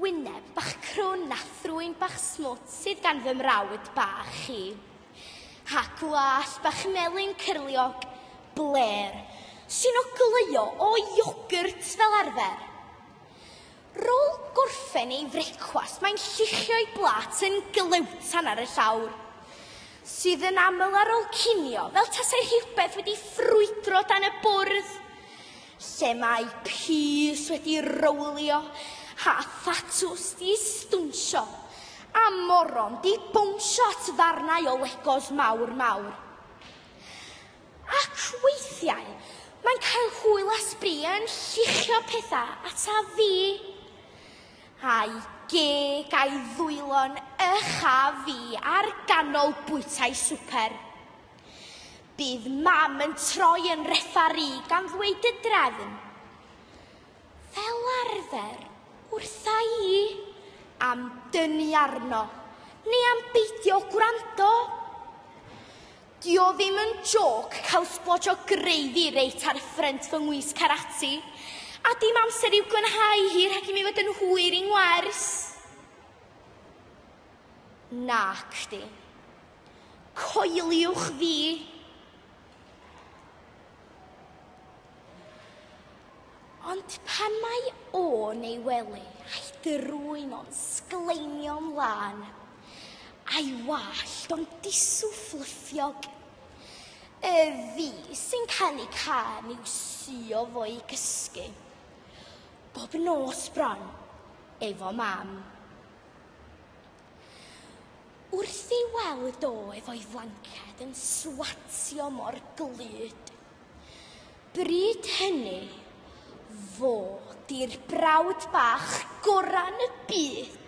wyneb bach crwn a thrwyn bach smwt sydd gan fy mrawd bach chi. A glas bach melyn cyrliog, bler, sy'n ogleuo o iogurt fel arfer. Rôl gorffen ei frecwast, mae'n lluchio'i blat yn glywtan ar y llawr, sydd yn aml ar ôl cinio fel tasai rhywbeth wedi ffrwydro dan y bwrdd, lle mae pys wedi rowlio a thatws di stwnsio a moron di bwnsio at ddarnau o legos mawr mawr. Ac weithiau, mae'n cael hwyl a sbri yn lluchio pethau ata fi. A'i geg a'i ddwylon a fi ar ganol bwytau swper. Bydd mam yn troi yn refari gan ddweud y drefn. Fel arfer, wrtha i am dynnu arno, neu am beidio gwrando. Dio ddim yn joc cael sblodio greiddi reit ar ffrynt fy ngwys karati, a dim amser i'w gwnhau hi rhag i mi fod yn hwyr i'n wers. Nac di. Coeliwch fi. Ond pan mae o'n ei wely, a'i drwyn o'n sgleinio ymlaen, a'i wallt o'n disw fflyffiog, y fi sy'n cael ei can i'w sio fo'i gysgu. Bob nos bron, efo mam. Wrth ei weld o efo'i flanced yn swatio mor glyd, bryd hynny, fo di'r brawd bach goran y byd